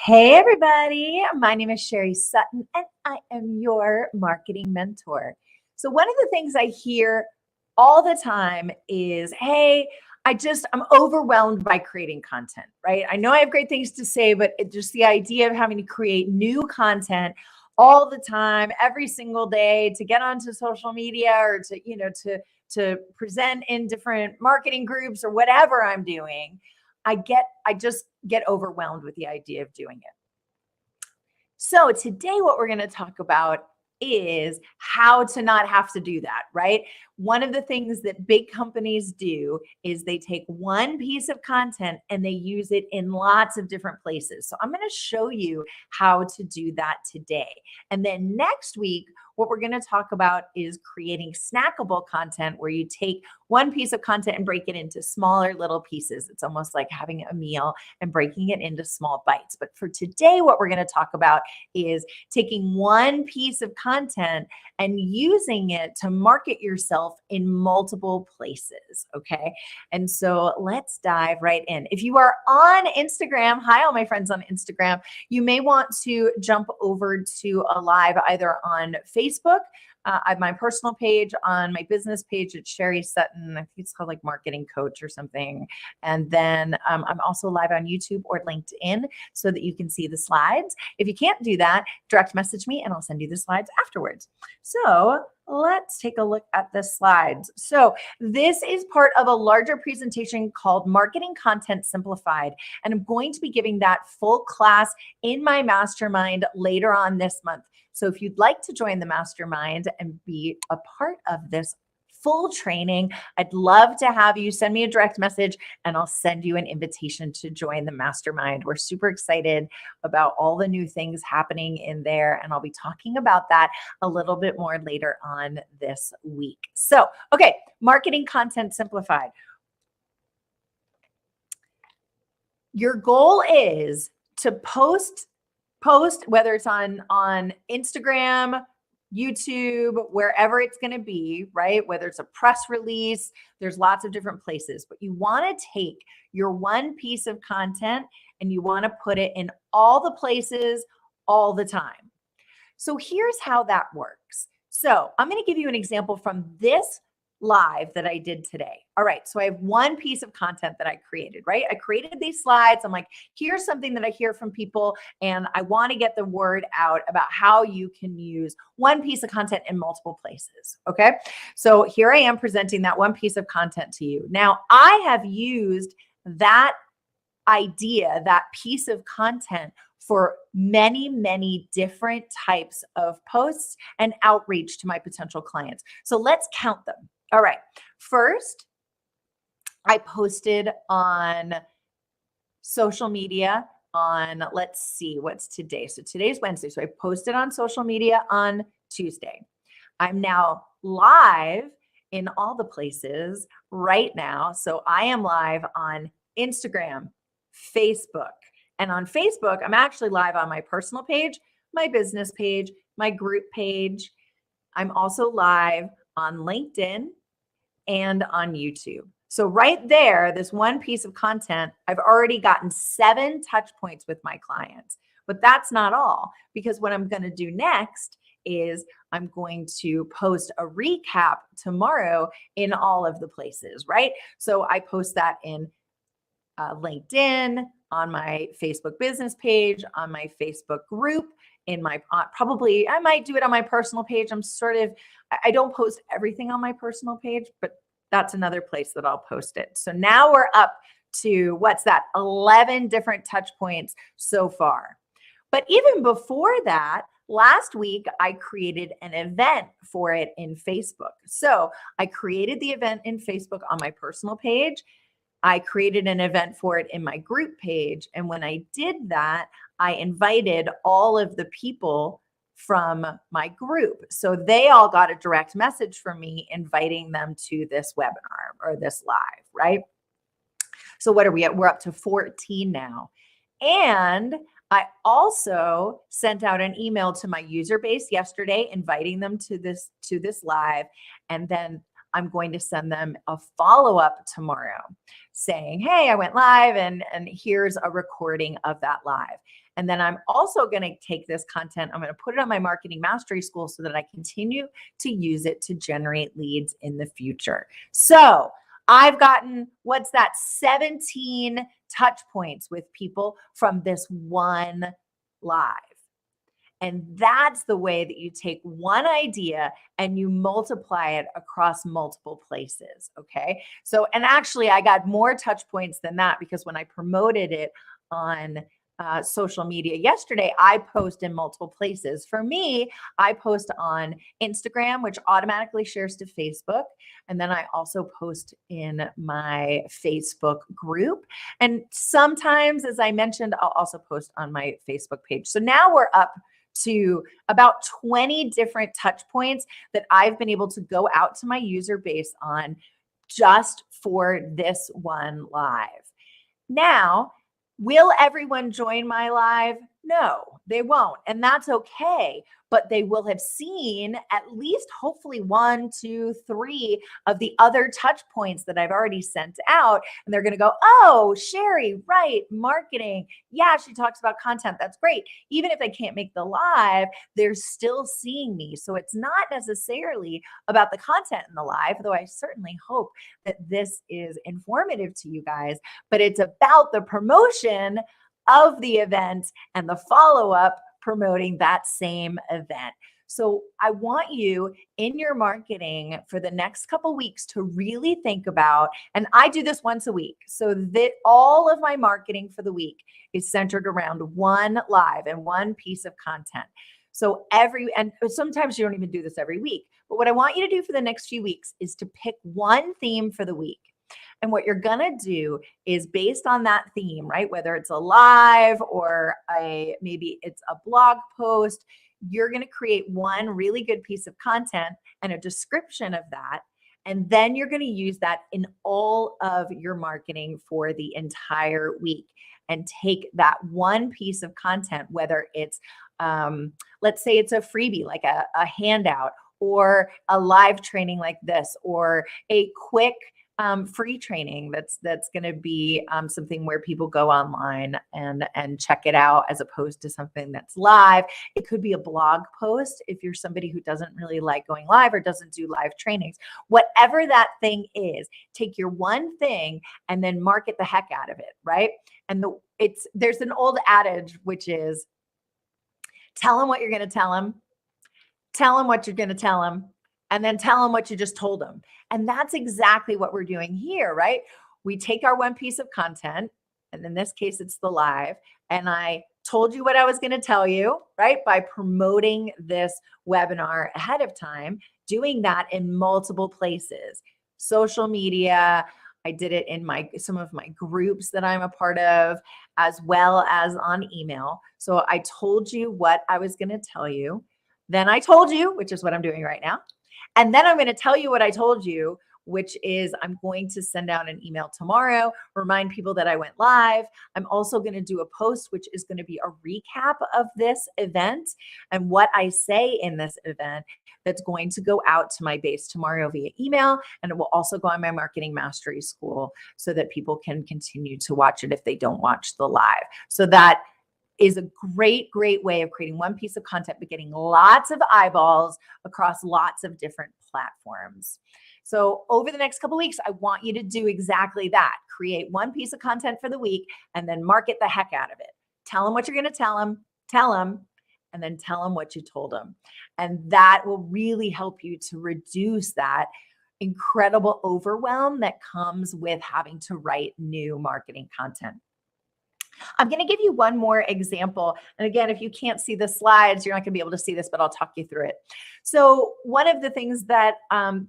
Hey, everybody. My name is Sherry Sutton, and I am your marketing mentor. So, one of the things I hear all the time is, hey, I'm overwhelmed by creating content, right? I know I have great things to say, but just the idea of having to create new content all the time, every single day to get onto social media or to present in different marketing groups or whatever I'm doing. I just get overwhelmed with the idea of doing it. So today what we're going to talk about is how to not have to do that, right? One of the things that big companies do is they take one piece of content and they use it in lots of different places. So I'm going to show you how to do that today. And then next week, what we're going to talk about is creating snackable content where you take one piece of content and break it into smaller little pieces. It's almost like having a meal and breaking it into small bites. But for today, what we're going to talk about is taking one piece of content and using it to market yourself in multiple places. Okay. And so let's dive right in. If you are on Instagram, hi, all my friends on Instagram, you may want to jump over to a live either on Facebook. I have my personal page, on my business page, it's Sherry Sutton. I think it's called like Marketing Coach or something. And then I'm also live on YouTube or LinkedIn so that you can see the slides. If you can't do that, direct message me and I'll send you the slides afterwards. So let's take a look at the slides. So this is part of a larger presentation called Marketing Content Simplified. And I'm going to be giving that full class in my mastermind later on this month. So if you'd like to join the mastermind and be a part of this full training, I'd love to have you. Send me a direct message and I'll send you an invitation to join the mastermind. We're super excited about all the new things happening in there, and I'll be talking about that a little bit more later on this week. So, okay, Marketing Content Simplified. Your goal is to post, whether it's on Instagram, YouTube, wherever it's going to be, right? Whether it's a press release, there's lots of different places, but you want to take your one piece of content and you want to put it in all the places all the time. So here's how that works. So I'm going to give you an example from this live that I did today. All right. So I have one piece of content that I created, right? I created these slides. I'm like, here's something that I hear from people, and I want to get the word out about how you can use one piece of content in multiple places. Okay. So here I am presenting that one piece of content to you. Now I have used that idea, that piece of content for many, many different types of posts and outreach to my potential clients. So let's count them. All right. First, I posted on social media on, let's see, what's today? So today's Wednesday. So I posted on social media on Tuesday. I'm now live in all the places right now. So I am live on Instagram, Facebook, and on Facebook, I'm actually live on my personal page, my business page, my group page. I'm also live on LinkedIn and on YouTube. So right there, this one piece of content, I've already gotten 7 touch points with my clients. But that's not all, because what I'm going to do next is I'm going to post a recap tomorrow in all of the places, right? So I post that in LinkedIn, on my Facebook business page, on my Facebook group, in my probably, I might do it on my personal page. I don't post everything on my personal page, but that's another place that I'll post it. So now we're up to, what's that? 11 different touch points so far. But even before that, last week, I created an event for it in Facebook. So I created the event in Facebook on my personal page. I created an event for it in my group page. And when I did that, I invited all of the people from my group. So they all got a direct message from me inviting them to this webinar or this live, right? So what are we at? We're up to 14 now. And I also sent out an email to my user base yesterday, inviting them to this live. And then I'm going to send them a follow-up tomorrow saying, hey, I went live and here's a recording of that live. And then I'm also going to take this content, I'm going to put it on my marketing mastery school so that I continue to use it to generate leads in the future. So I've gotten, 17 touch points with people from this one live. And that's the way that you take one idea and you multiply it across multiple places. Okay. So, and actually, I got more touch points than that because when I promoted it on social media yesterday, I post in multiple places. For me, I post on Instagram, which automatically shares to Facebook. And then I also post in my Facebook group. And sometimes, as I mentioned, I'll also post on my Facebook page. So now we're up to about 20 different touch points that I've been able to go out to my user base on just for this one live. Now, will everyone join my live? No, they won't. And that's okay. But they will have seen at least hopefully 1, 2, 3 of the other touch points that I've already sent out. And they're going to go, oh, Sherry, right, marketing. Yeah, she talks about content. That's great. Even if they can't make the live, they're still seeing me. So it's not necessarily about the content in the live, though I certainly hope that this is informative to you guys, but it's about the promotion of the event and the follow-up promoting that same event. So I want you in your marketing for the next couple weeks to really think about, and I do this once a week, so that all of my marketing for the week is centered around one live and one piece of content. So and sometimes you don't even do this every week, but what I want you to do for the next few weeks is to pick one theme for the week. And what you're going to do is based on that theme, right? Whether it's a live or maybe it's a blog post, you're going to create one really good piece of content and a description of that. And then you're going to use that in all of your marketing for the entire week and take that one piece of content, whether it's, let's say it's a freebie, like a handout, or a live training like this, or a quick free training that's going to be something where people go online and check it out as opposed to something that's live. It could be a blog post if you're somebody who doesn't really like going live or doesn't do live trainings. Whatever that thing is, take your one thing and then market the heck out of it, right? And there's an old adage, which is tell them what you're going to tell them what you're going to tell them, and then tell them what you just told them. And that's exactly what we're doing here, right? We take our one piece of content, and in this case, it's the live, and I told you what I was going to tell you, right? By promoting this webinar ahead of time, doing that in multiple places, social media. I did it in some of my groups that I'm a part of, as well as on email. So I told you what I was going to tell you. Then I told you, which is what I'm doing right now. And then I'm going to tell you what I told you, which is I'm going to send out an email tomorrow, remind people that I went live. I'm also going to do a post, which is going to be a recap of this event and what I say in this event that's going to go out to my base tomorrow via email. And it will also go on my marketing mastery school so that people can continue to watch it if they don't watch the live. So that is a great, great way of creating one piece of content, but getting lots of eyeballs across lots of different platforms. So over the next couple of weeks, I want you to do exactly that. Create one piece of content for the week and then market the heck out of it. Tell them what you're going to tell them, and then tell them what you told them. And that will really help you to reduce that incredible overwhelm that comes with having to write new marketing content. I'm going to give you one more example. And again, if you can't see the slides, you're not going to be able to see this, but I'll talk you through it. So one of the things that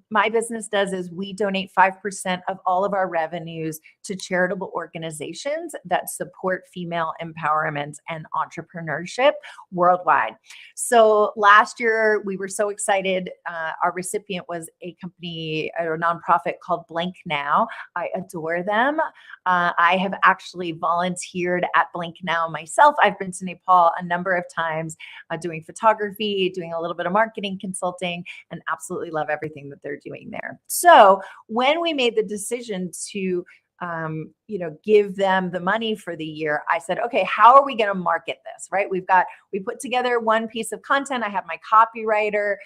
my business does is we donate 5% of all of our revenues to charitable organizations that support female empowerment and entrepreneurship worldwide. So last year, we were so excited. Our recipient was a company or a nonprofit called Blink Now. I adore them. I have actually volunteered at Blink Now myself. I've been to Nepal a number of times doing photography, doing a little bit of marketing consulting, and absolutely love everything that they're doing there. So when we made the decision to give them the money for the year, I said, okay, how are we going to market this, right? We put together one piece of content. I had my copywriter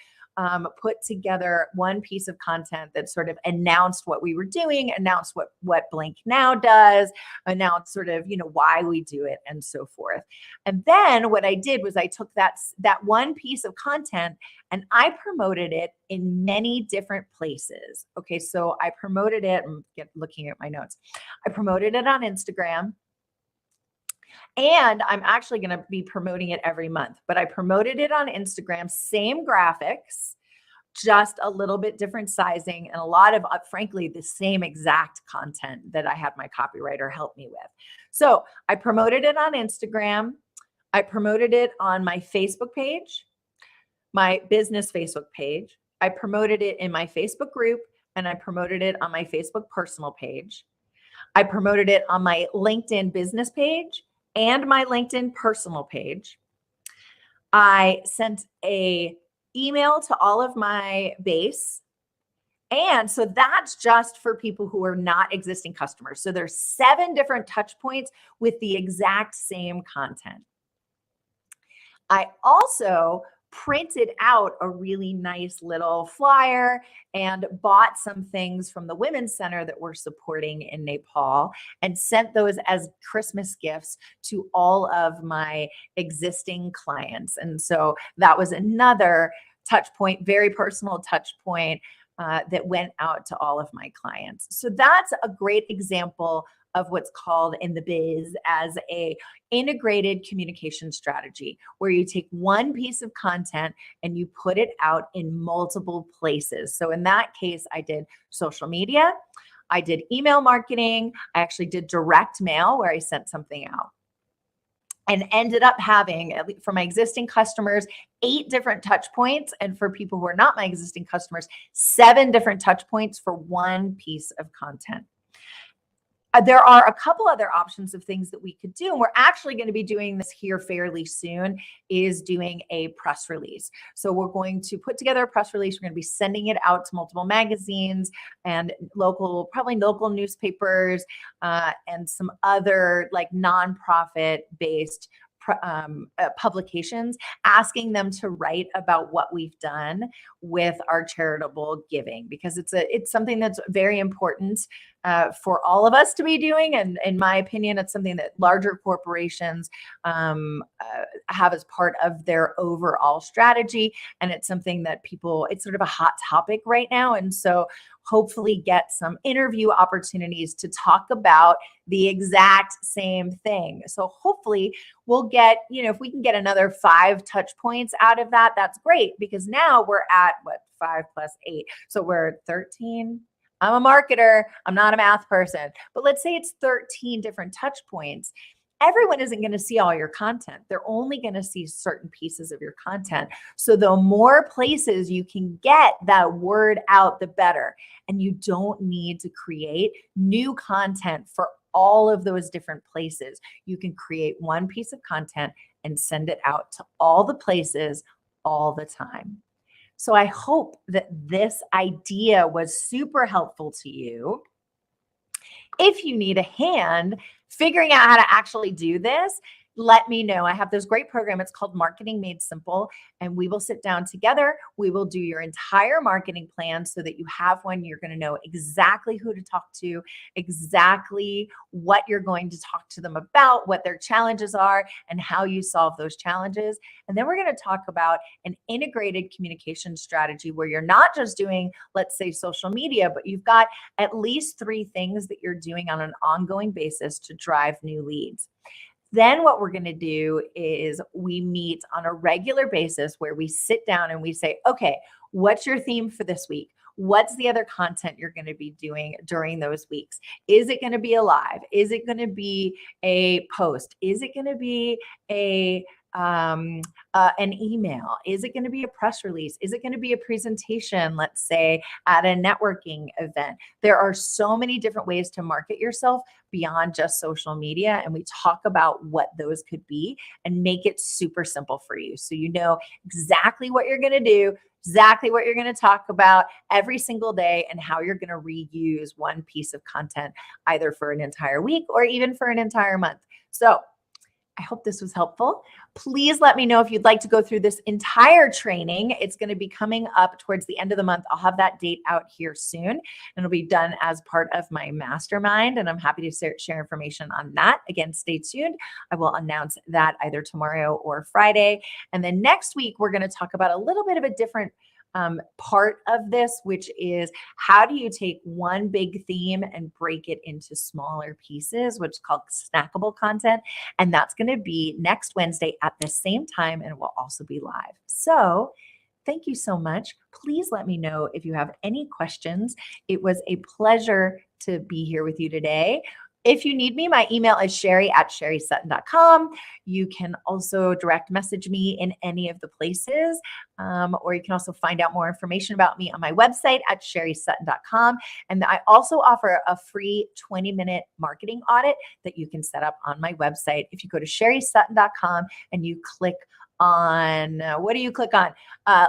put together one piece of content that sort of announced what we were doing, announced what Blink Now does, announced sort of, why we do it and so forth. And then what I did was I took that one piece of content and I promoted it in many different places. Okay, so I promoted it, I'm looking at my notes. I promoted it on Instagram. And I'm actually going to be promoting it every month, but I promoted it on Instagram, same graphics, just a little bit different sizing, and a lot of, frankly, the same exact content that I had my copywriter help me with. So I promoted it on Instagram. I promoted it on my Facebook page, my business Facebook page. I promoted it in my Facebook group, and I promoted it on my Facebook personal page. I promoted it on my LinkedIn business page and my LinkedIn personal page. I sent a email to all of my base. And so that's just for people who are not existing customers. So there's 7 different touch points with the exact same content. I also printed out a really nice little flyer and bought some things from the Women's Center that we're supporting in Nepal and sent those as Christmas gifts to all of my existing clients. And so that was another touch point, very personal touch point that went out to all of my clients. So that's a great example of what's called in the biz as a integrated communication strategy, where you take one piece of content and you put it out in multiple places. So in that case, I did social media, I did email marketing, I actually did direct mail where I sent something out, and ended up having, at least for my existing customers, 8 different touch points. And for people who are not my existing customers, 7 different touch points for one piece of content. There are a couple other options of things that we could do. And we're actually going to be doing this here fairly soon, is doing a press release. So we're going to put together a press release. We're going to be sending it out to multiple magazines and probably local newspapers and some other like nonprofit based publications, asking them to write about what we've done with our charitable giving, because it's something that's very important for all of us to be doing. And in my opinion, it's something that larger corporations have as part of their overall strategy. And it's something that it's sort of a hot topic right now. And so hopefully get some interview opportunities to talk about the exact same thing. So hopefully we'll get, if we can get another 5 touch points out of that, that's great, because now we're at 5 + 8. So we're 13. I'm a marketer. I'm not a math person, but let's say it's 13 different touch points. Everyone isn't going to see all your content. They're only going to see certain pieces of your content. So the more places you can get that word out, the better. And you don't need to create new content for all of those different places. You can create one piece of content and send it out to all the places all the time. So I hope that this idea was super helpful to you. If you need a hand figuring out how to actually do this, let me know. I have this great program. It's called Marketing Made Simple, and we will sit down together. We will do your entire marketing plan so that you have one. You're going to know exactly who to talk to, exactly what you're going to talk to them about, what their challenges are, and how you solve those challenges. And then we're going to talk about an integrated communication strategy where you're not just doing, let's say, social media, but you've got at least 3 things that you're doing on an ongoing basis to drive new leads. Then what we're going to do is we meet on a regular basis where we sit down and we say, okay, what's your theme for this week? What's the other content you're going to be doing during those weeks? Is it going to be a live? Is it going to be a post? Is it going to be a an email? Is it going to be a press release? Is it going to be a presentation, let's say at a networking event? There are so many different ways to market yourself beyond just social media. And we talk about what those could be and make it super simple for you. So you know exactly what you're going to do, exactly what you're going to talk about every single day, and how you're going to reuse one piece of content either for an entire week or even for an entire month. So I hope this was helpful. Please let me know if you'd like to go through this entire training. It's going to be coming up towards the end of the month. I'll have that date out here soon, and it'll be done as part of my mastermind. And I'm happy to share information on that. Again, stay tuned. I will announce that either tomorrow or Friday. And then next week, we're going to talk about a little bit of a different part of this, which is how do you take one big theme and break it into smaller pieces, which is called snackable content. And that's going to be next Wednesday at the same time, and will also be live. So thank you so much. Please let me know if you have any questions. It was a pleasure to be here with you today. If you need me, my email is sherry@sherrysutton.com. You can also direct message me in any of the places, or you can also find out more information about me on my website at sherrysutton.com. And I also offer a free 20-minute marketing audit that you can set up on my website. If you go to sherrysutton.com and you click on, what do you click on?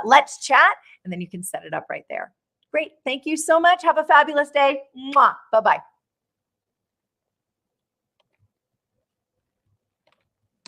Let's chat, and then you can set it up right there. Great. Thank you so much. Have a fabulous day. Mwah. Bye-bye.